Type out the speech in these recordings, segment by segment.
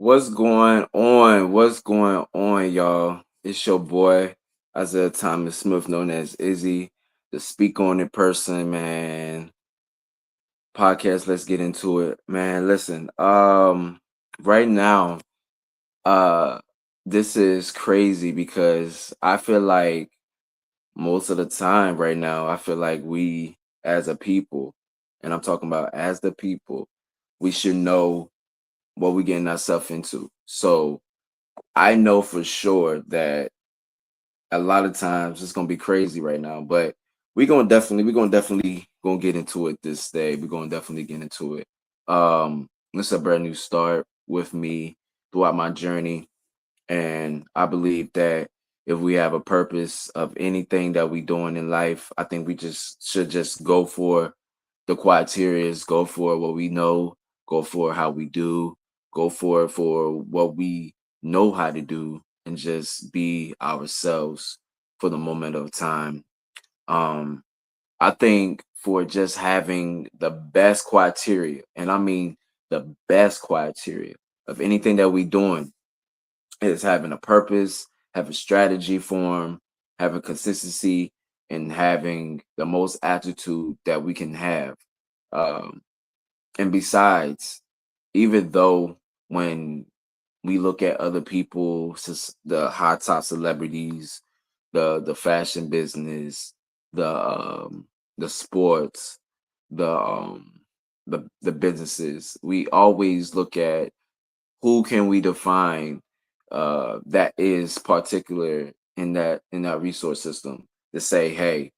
What's going on? What's going on, y'all? It's your boy, Isaiah Thomas Smith, known as Izzy, the Speak On It person, man. Podcast, let's get into it. Man, listen, right now, uh, this is crazy because I feel like most of the time right now, I feel like we as a people, and I'm talking about as the people, we should know what we're getting ourselves into. So I know for sure that a lot of times it's gonna be crazy right now, but we're gonna definitely gonna get into it this day. We're gonna definitely get into it. It's a brand new start with me throughout my journey, and I believe that if we have a purpose of anything that we doing in life, I think we just should just go for the criterias, go for what we know, go for how we do, go for what we know how to do, and just be ourselves for the moment of time. Um, I think for just having the best criteria, and I mean the best criteria of anything that we doing is having a purpose, have a strategy for 'em, have a consistency, and having the most attitude that we can have. Um, and besides, even though when we look at other people, the high top celebrities, the fashion business, the sports, the the businesses, we always look at who can we define that is particular in that resource system to say, hey,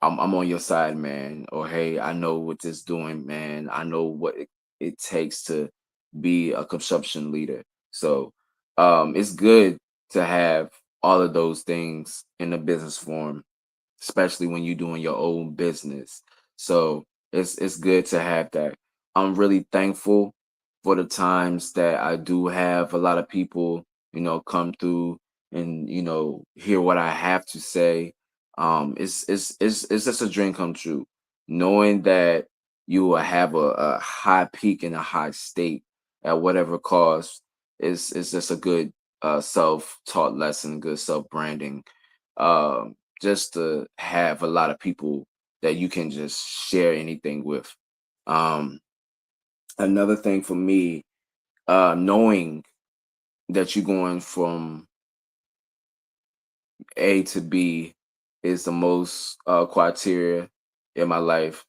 I'm on your side, man. Or hey, I know what this doing, man. I know what it takes to be a consumption leader. So it's good to have all of those things in a business form, especially when you're doing your own business. So it's good to have that. I'm really thankful for the times that I do have a lot of people, come through and hear what I have to say. It's just a dream come true, knowing that you will have a high peak and a high state at whatever cost is just a good self-taught lesson, good self-branding. Just to have a lot of people that you can just share anything with. Um, Another thing for me, knowing that you're going from A to B is the most criteria in my life.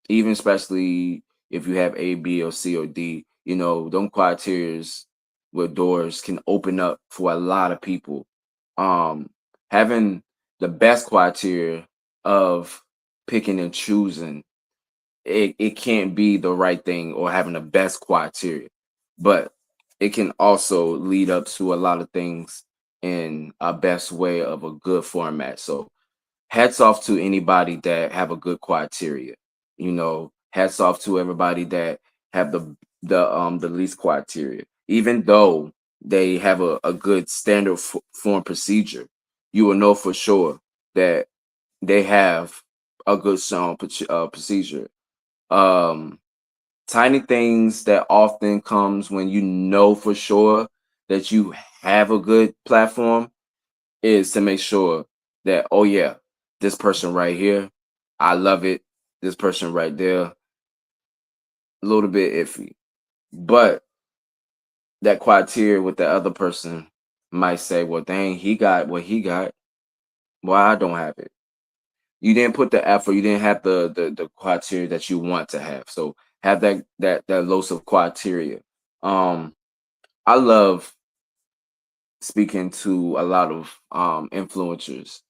Even especially if you have A, B, or C or D, them criterias with doors can open up for a lot of people. Having the best criteria of picking and choosing, it can't be the right thing or having the best criteria, but it can also lead up to a lot of things in a best way of a good format. So hats off to anybody that have a good criteria. Hats off to everybody that have the least criteria. Even though they have a good standard form procedure, you will know for sure that they have a good procedure. Um, Tiny things that often comes when you know for sure that you have a good platform is to make sure that, oh yeah, this person right here, I love it. This person right there, a little bit iffy. But that criteria with the other person might say, well, dang, he got what he got. Why I don't have it? You didn't put the effort, you didn't have the criteria that you want to have. So have that loss of criteria. Um, I love speaking to a lot of influencers,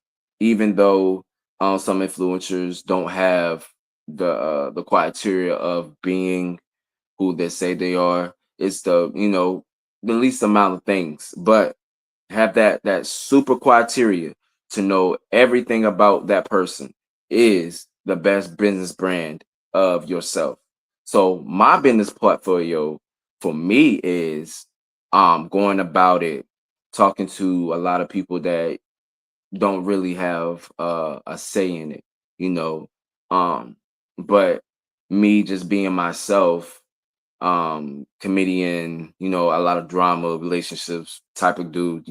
even though some influencers don't have the criteria of being who they say they are. It's the least amount of things, but have that super criteria to know everything about that person is the best business brand of yourself. So my business portfolio for me is going about it, talking to a lot of people that don't really have a say in it, you know. Um, but me just being myself, comedian, a lot of drama, relationships type of dude.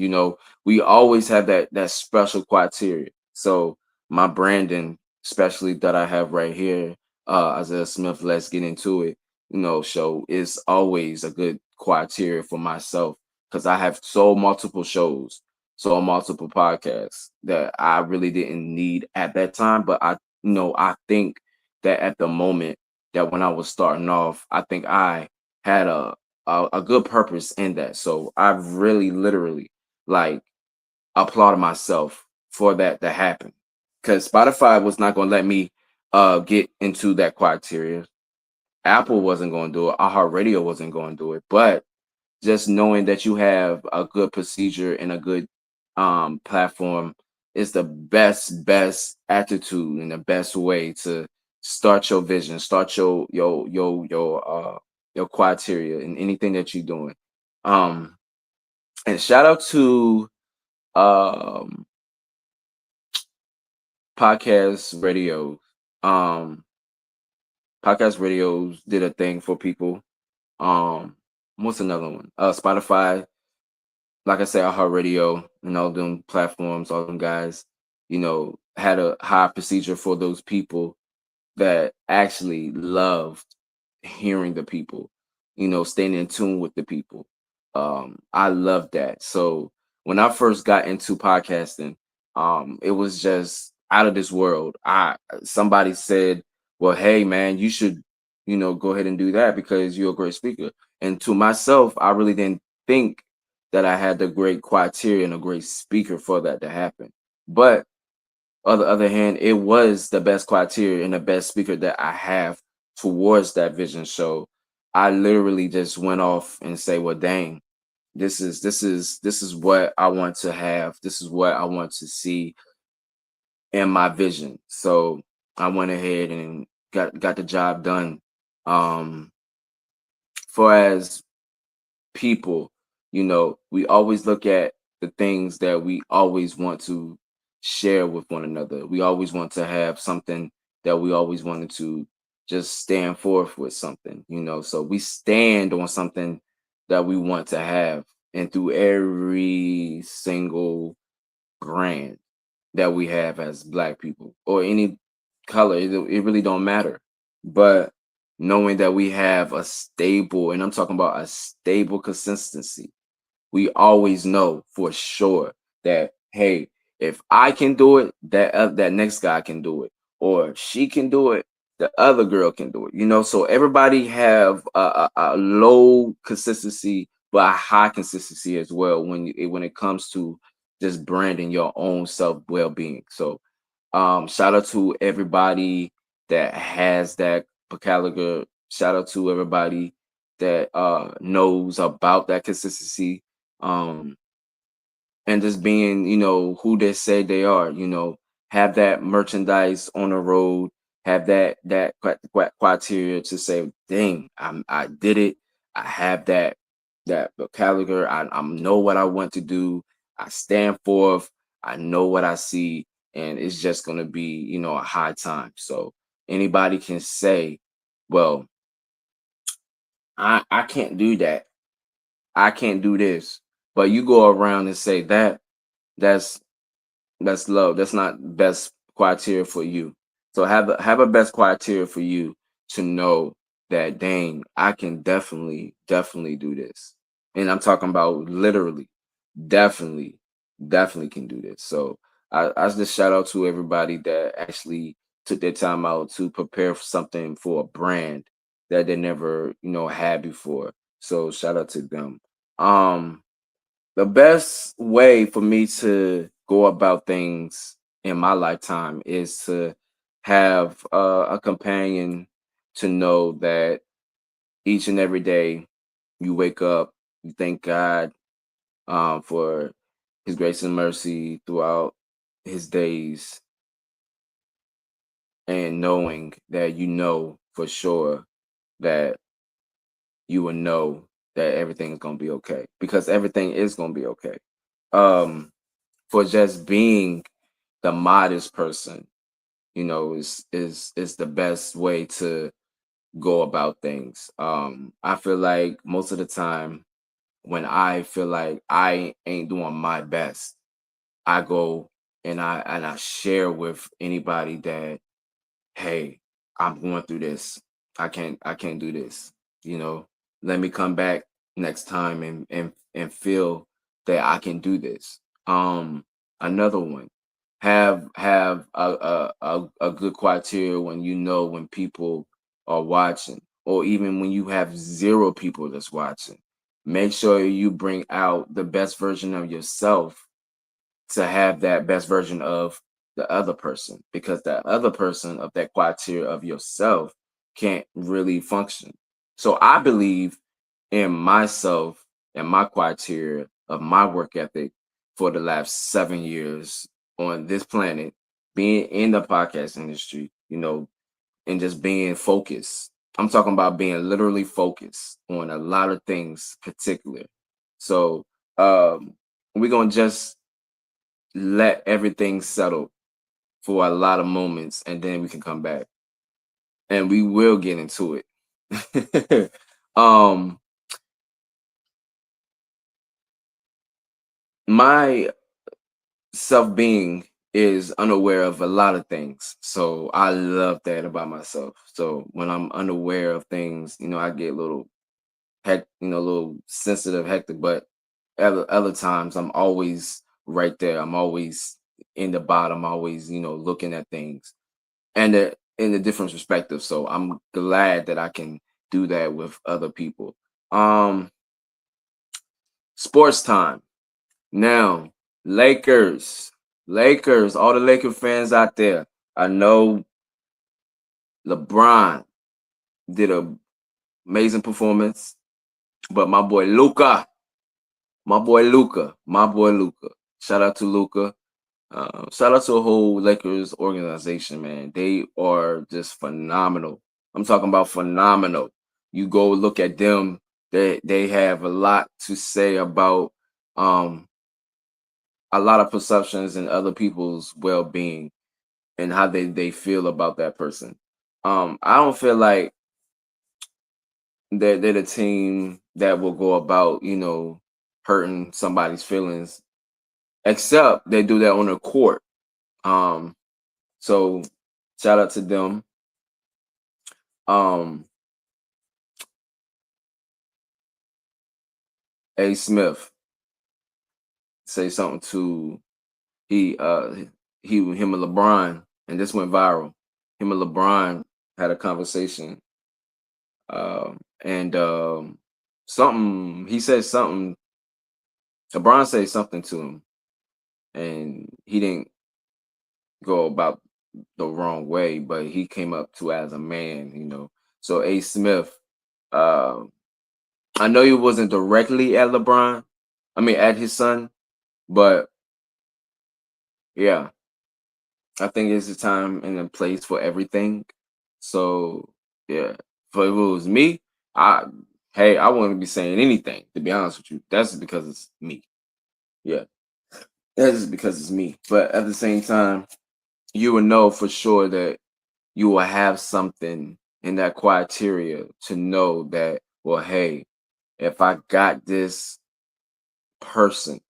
We always have that special criteria. So my branding, especially that I have right here, Isaiah Smith, let's get into it, show is always a good criteria for myself because I have so multiple shows, so multiple podcasts that I really didn't need at that time. But I think that at the moment that when I was starting off, I think I had a good purpose in that. So I've really literally like applauded myself for that to happen. Because Spotify was not gonna let me get into that criteria. Apple wasn't gonna do it, iHeartRadio wasn't gonna do it. But just knowing that you have a good procedure and a good platform is the best attitude and the best way to start your vision, start your criteria and anything that you're doing. um and shout out to um podcast radio. um Podcast radios did a thing for people. What's another one? Spotify, like I said, iHeartRadio and all them platforms, all them guys, had a high procedure for those people that actually loved hearing the people, staying in tune with the people. I love that. So when I first got into podcasting, it was just out of this world. Somebody said, "Well, hey man, you should, go ahead and do that because you're a great speaker." And to myself, I really didn't think that I had the great criteria and a great speaker for that to happen. But on the other hand, it was the best criteria and the best speaker that I have towards that vision. So I literally just went off and say, well, dang, this is what I want to have. This is what I want to see in my vision. So I went ahead and got the job done. Um, for as people, we always look at the things that we always want to share with one another. We always want to have something that we always wanted to just stand forth with something. So we stand on something that we want to have. And through every single brand that we have as Black people or any color, it really don't matter. But knowing that we have a stable, and I'm talking about a stable consistency, we always know for sure that, hey, if I can do it, that next guy can do it, or if she can do it, the other girl can do it. So everybody have a low consistency but a high consistency as well when it comes to just branding your own self well-being. So shout out to everybody that has that caliber. Shout out to everybody that knows about that consistency. Um and just being, who they say they are, have that merchandise on the road, have that criteria to say, dang, I did it. I have that caliber. I know what I want to do. I stand forth. I know what I see, and it's just gonna be, a high time. So anybody can say, well, I can't do that. I can't do this. But you go around and say that's that's low. That's not best criteria for you. So have a best criteria for you to know that, dang, I can definitely do this. And I'm talking about literally, definitely, definitely can do this. So I just shout out to everybody that actually took their time out to prepare for something for a brand that they never, had before. So shout out to them. Um the best way for me to go about things in my lifetime is to have a companion to know that each and every day you wake up, you thank God for His grace and mercy throughout His days, and knowing that you know for sure that you will know that everything is going to be okay because everything is going to be okay. Um, for just being the modest person, is the best way to go about things. I feel like most of the time when I feel like I ain't doing my best, I go and I share with anybody that, hey, I'm going through this. I can't do this. You know, let me come back next time and feel that I can do this. Another one. Have a good criteria when you know when people are watching, or even when you have zero people that's watching. Make sure you bring out the best version of yourself to have that best version of the other person, because that other person of that criteria of yourself can't really function. So I believe in myself and my criteria of my work ethic for the last 7 years on this planet, being in the podcast industry, and just being focused. I'm talking about being literally focused on a lot of things particular. So we're gonna just let everything settle for a lot of moments, and then we can come back and we will get into it. um my self-being is unaware of a lot of things, so I love that about myself. So when I'm unaware of things, I get a little a little sensitive, hectic, but other times I'm always right there. I'm always in the bottom, always looking at things and in a different perspective. So I'm glad that I can do that with other people. Um, Sports time now. Lakers, all the Laker fans out there. I know LeBron did a amazing performance, but my boy Luca. Shout out to Luca. Shout out to the whole Lakers organization, man. They are just phenomenal. I'm talking about phenomenal. You go look at them. They have a lot to say about um a lot of perceptions and other people's well being and how they feel about that person. I don't feel like they're the team that will go about, hurting somebody's feelings, except they do that on the court. Um, so shout out to them. Um, A. Smith say something to he him and LeBron, and this went viral. Him and LeBron had a conversation, and something he said something. LeBron said something to him, and he didn't go about the wrong way, but he came up to as a man. So A. Smith, uh, I know he wasn't directly at LeBron. I mean, at his son, but yeah, I think it's a time and a place for everything. So yeah, if it was me, I hey, I wouldn't be saying anything, to be honest with you. That's because it's me. Yeah, that's just because it's me. But at the same time, you will know for sure that you will have something in that criteria to know that, well, hey, if I got this person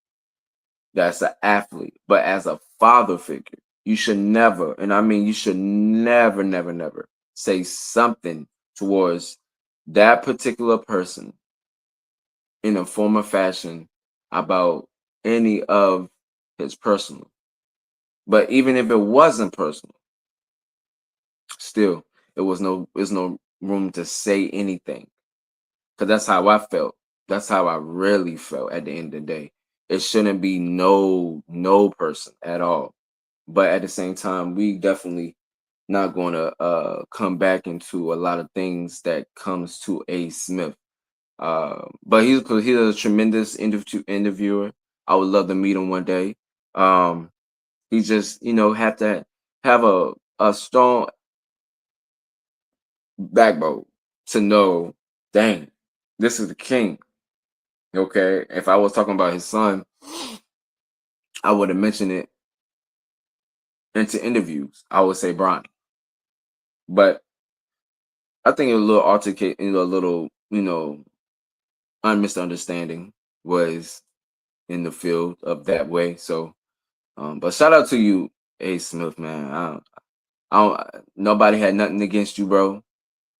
that's an athlete, but as a father figure, you should never, and I mean, you should never, never, never say something towards that particular person in a form or fashion about any of his personal. But even if it wasn't personal, still, there's no room to say anything, because that's how I felt. That's how I really felt at the end of the day. It shouldn't be no person at all. But at the same time, we definitely not going to come back into a lot of things that comes to A. Smith. But he's a tremendous interviewer. I would love to meet him one day. He just have to have a strong backbone to know, dang, this is the king. Okay, if I was talking about his son, I would have mentioned it into interviews. I would say Brian, but I think a little altercate, a little, misunderstanding was in the field of that way. So, but shout out to you, A. Smith, man. Nobody had nothing against you, bro.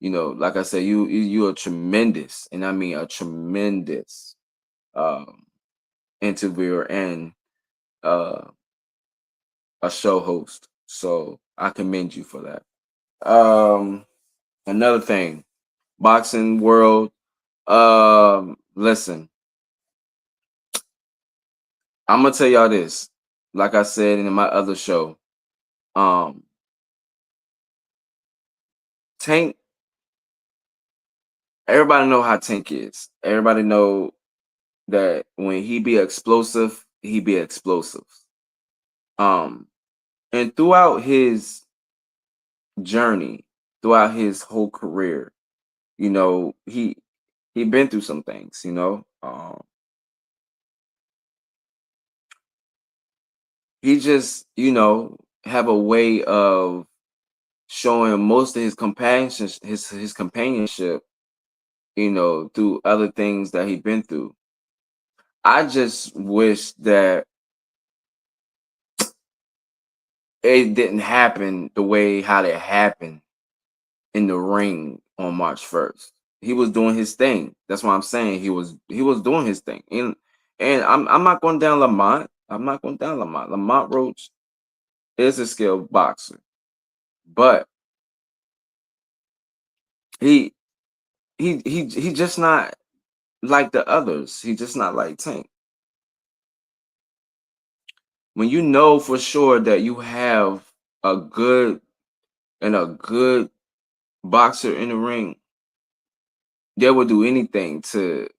Like I said, you are tremendous, and I mean a tremendous um, interviewer and uh, a show host. So I commend you for that. Another thing, boxing world. Listen, I'm gonna tell y'all this. Like I said in my other show, um, Tank. Everybody know how Tank is. Everybody know that when he be explosive, he be explosive. Um, and throughout his journey, throughout his whole career, he been through some things. He just have a way of showing most of his compassion, his companionship, through other things that he been through. I just wish that it didn't happen the way how it happened in the ring on March 1st. He was doing his thing. That's why I'm saying he was doing his thing. And I'm not going down Lamont. I'm not going down Lamont. Lamont Roach is a skilled boxer, but he he just not like the others. He just not like Tank. When you know for sure that you have a good boxer in the ring, they will do anything to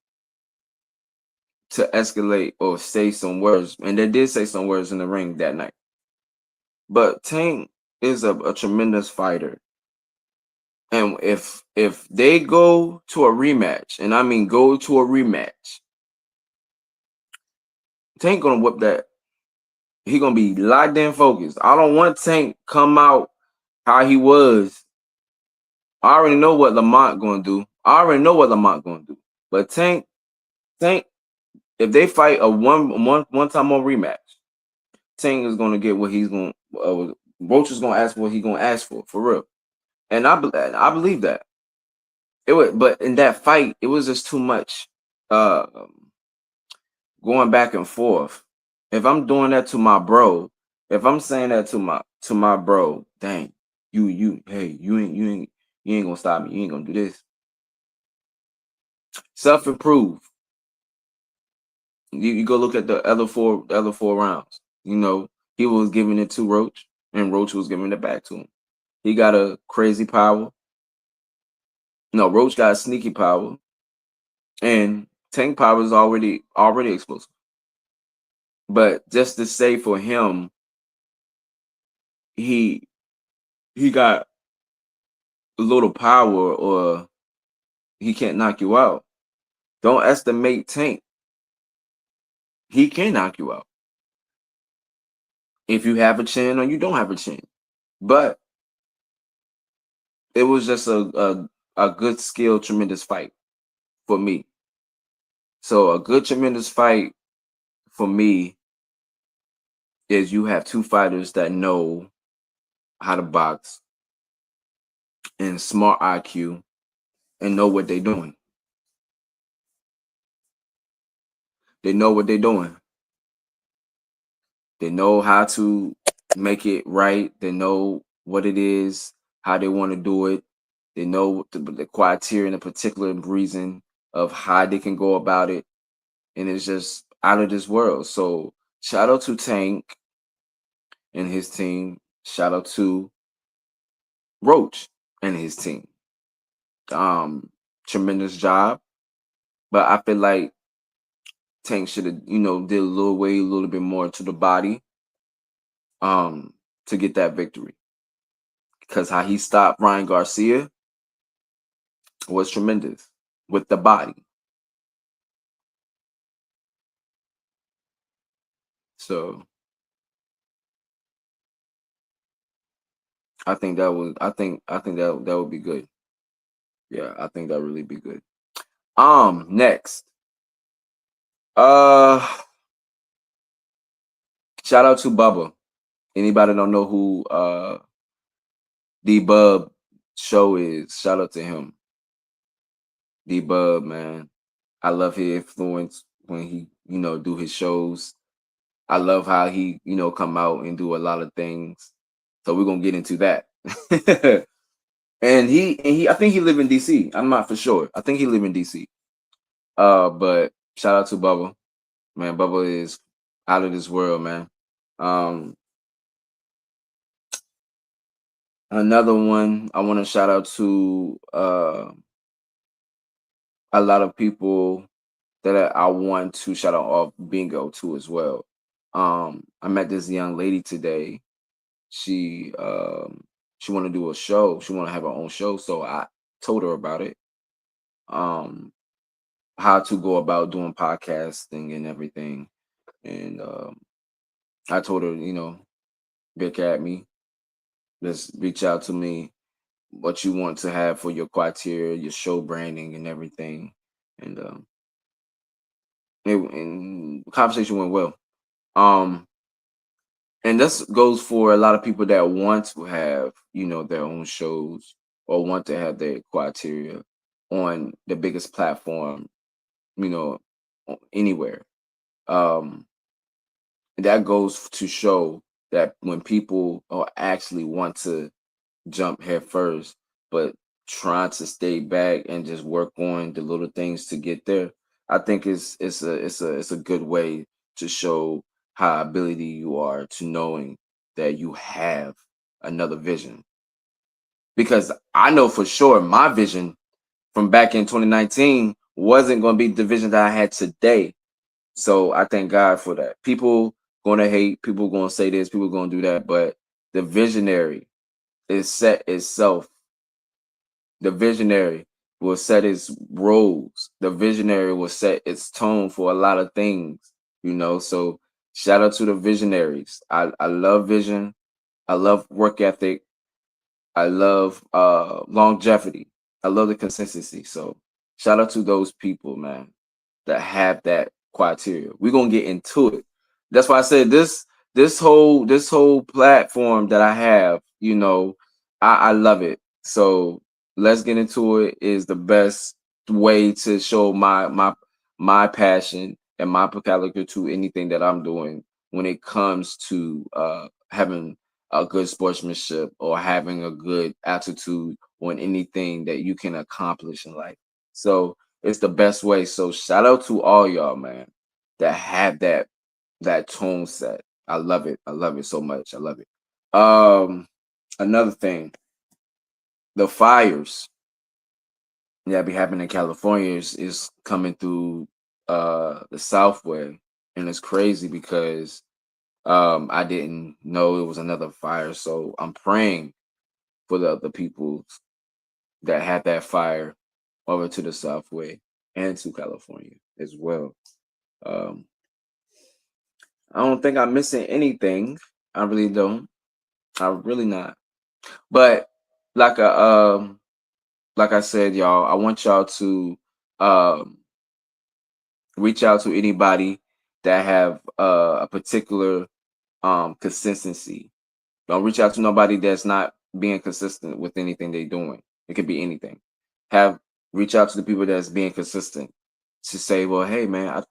escalate or say some words. And they did say some words in the ring that night. But Tank is a tremendous fighter. And if they go to a rematch, and I mean go to a rematch, Tank gonna whip that. He gonna be locked in focused. I don't want Tank come out how he was. I already know what Lamont gonna do. I already know what Lamont gonna do. But Tank, if they fight a one time on rematch, Tank is gonna get what he's gonna. Roach is gonna ask what he's gonna ask for real. And I believe that it would. But in that fight, it was just too much uh going back and forth. If I'm doing that to my bro, if I'm saying that to my bro, dang, hey, you ain't gonna stop me. You ain't gonna do this. Self improve. You go look at the other four rounds. He was giving it to Roach, and Roach was giving it back to him. He got a crazy power. No, Roach got a sneaky power, and Tank power is already explosive. But just to say for him, he he got a little power, or he can't knock you out. Don't estimate Tank. He can knock you out if you have a chin or you don't have a chin. But it was just a good skill, tremendous fight for me. So a good, tremendous fight for me is you have two fighters that know how to box and smart IQ and know what they're doing. They know what they're doing. They know how to make it right. They know what it is, how they want to do it. They know the criteria and the particular reason of how they can go about it. And it's just out of this world. So shout out to Tank and his team. Shout out to Roach and his team. Tremendous job. But I feel like Tank should have, did a little bit more to the body, to get that victory. Because how he stopped Ryan Garcia was tremendous with the body. So I think that would be good. Yeah, I think that really be good. Next. Uh Shout out to Bubba. Anybody don't know who D Bub show is, shout out to him. D Bub, man. I love his influence when he, do his shows. I love how he, come out and do a lot of things. So we're gonna get into that. and he I think he live in DC. I'm not for sure. I think he live in DC. But shout out to Bubba. Man, Bubba is out of this world, man. Um Another one I want to shout out to a lot of people that I want to shout out off bingo to as well. I met this young lady today. She she want to do a show. She want to have her own show, so I told her about it. Um, how to go about doing podcasting and everything. And I told her, look at me. Let's reach out to me. What you want to have for your criteria, your show branding, and everything. And the conversation went well. Um, and this goes for a lot of people that want to have, their own shows or want to have their criteria on the biggest platform, you know, anywhere. Um, that goes to show that when people are actually want to jump head first, but trying to stay back and just work on the little things to get there, I think it's a good way to show how ability you are to knowing that you have another vision. Because I know for sure my vision from back in 2019 wasn't going to be the vision that I had today. So I thank God for that. People going to hate, people going to say this, people going to do that, but the visionary is set itself. The visionary will set its roles. The visionary will set its tone for a lot of things. So shout out to the visionaries. I love vision. I love work ethic. I love longevity. I love the consistency. So shout out to those people, man, that have that criteria. We're gonna get into it. That's why I said this whole platform that I have, I love it. So let's get into it. Is the best way to show my passion and my peculiar to anything that I'm doing when it comes to having a good sportsmanship or having a good attitude on anything that you can accomplish in life. So it's the best way. So shout out to all y'all, man, that have that tone set. I love it. I love it so much. I love it. Another thing, the fires that be happening in California is coming through the Southway, and it's crazy because I didn't know it was another fire. So I'm praying for the other people that had that fire over to the Southway and to California as well. Um, I don't think I'm missing anything. I really don't. I'm really not. But like a like I said, y'all, I want y'all to um reach out to anybody that have a particular consistency. Don't reach out to nobody that's not being consistent with anything they're doing. It could be anything. Have Reach out to the people that's being consistent to say, well, hey man,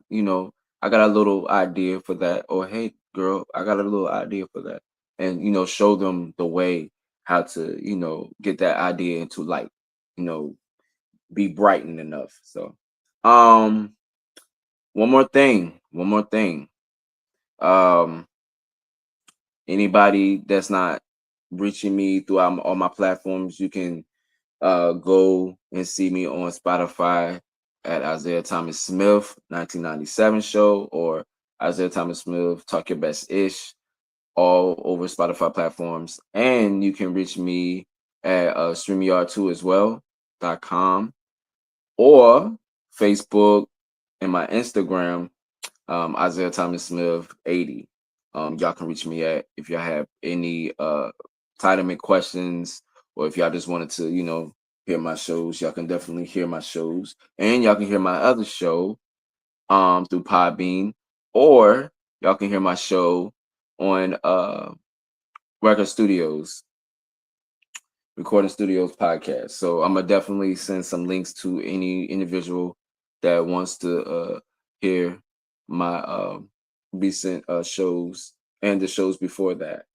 I got a little idea for that, or hey girl, I got a little idea for that, and show them the way how to get that idea into light, you know, be brightened enough. So, um, one more thing. Um, Anybody that's not reaching me through all my platforms, you can go and see me on Spotify at Isaiah Thomas Smith 1997 show, or Isaiah Thomas Smith Talk Your Best Ish, all over Spotify platforms. And you can reach me at StreamYard 2 as well.com, or Facebook and my Instagram, Isaiah Thomas Smith 80. Y'all can reach me at if y'all have any entitlement questions, or if y'all just wanted to, hear my shows. Y'all can definitely hear my shows. And y'all can hear my other show through Podbean. Or y'all can hear my show on Record Studios, Recording Studios podcast. So I'm gonna definitely send some links to any individual that wants to hear my recent shows and the shows before that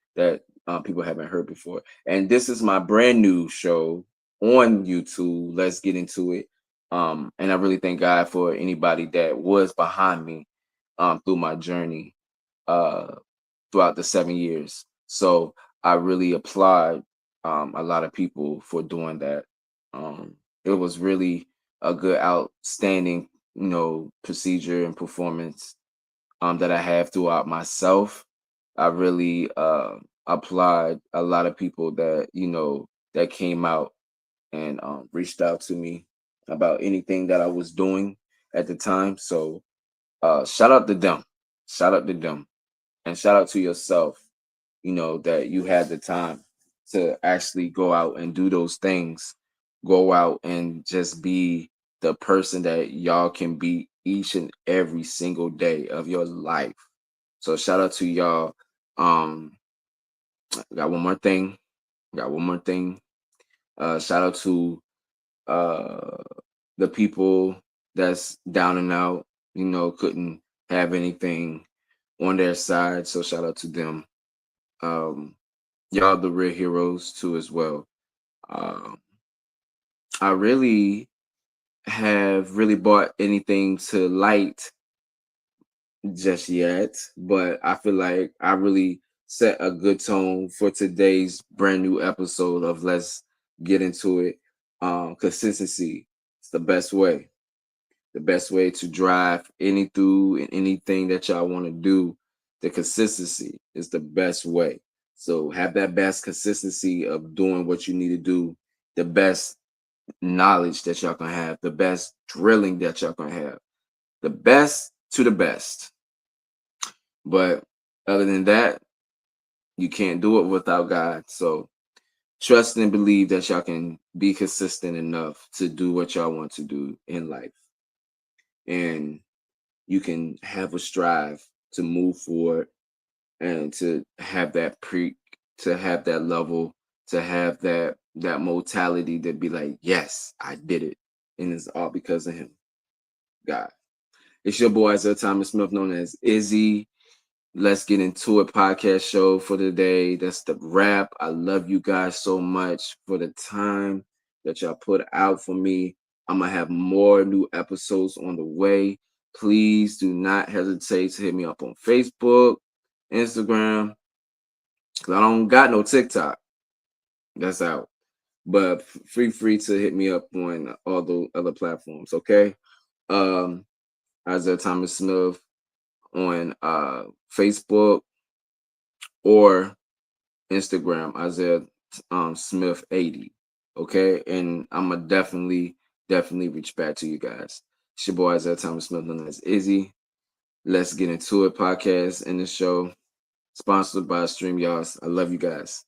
people haven't heard before. And this is my brand new show on YouTube. Let's get into it. And I really thank God for anybody that was behind me through my journey. Throughout the 7 years. So I really applaud a lot of people for doing that. It was really a good, outstanding, procedure and performance that I have throughout myself. I really applaud a lot of people that that came out and reached out to me about anything that I was doing at the time. So shout out to them. Shout out to them. And shout out to yourself, that you had the time to actually go out and do those things, go out and just be the person that y'all can be each and every single day of your life. So shout out to y'all. Um, got one more thing. Got one more thing. Shout out to uh the people that's down and out, couldn't have anything on their side. So shout out to them. Um, y'all the real heroes too as well. Um, I really have really brought anything to light just yet, but I feel like I really set a good tone for today's brand new episode of Let's Get Into It. Consistency is the best way. The best way to drive any through and anything that y'all want to do. The consistency is the best way. So have that best consistency of doing what you need to do, the best knowledge that y'all can have, the best drilling that y'all can have, the best to the best. But other than that, you can't do it without God. So trust and believe that y'all can be consistent enough to do what y'all want to do in life. And you can have a strive to move forward and to have that to have that level, to have that mortality to be like, yes, I did it. And it's all because of him, God. It's your boy Isaiah Thomas Smith, known as Izzy. Let's Get Into It podcast show for today. That's the wrap. I love you guys so much for the time that y'all put out for me. I'm going to have more new episodes on the way. Please do not hesitate to hit me up on Facebook, Instagram, because I don't got no TikTok. That's out. But feel free to hit me up on all the other platforms, okay? Um, Isaiah Thomas Smith on Facebook or Instagram, Isaiah Smith 80. Okay. And I'm gonna definitely reach back to you guys. It's your boy Isaiah Thomas Smith, known as Izzy. Let's Get Into It podcast in the show, sponsored by StreamYards. I love you guys.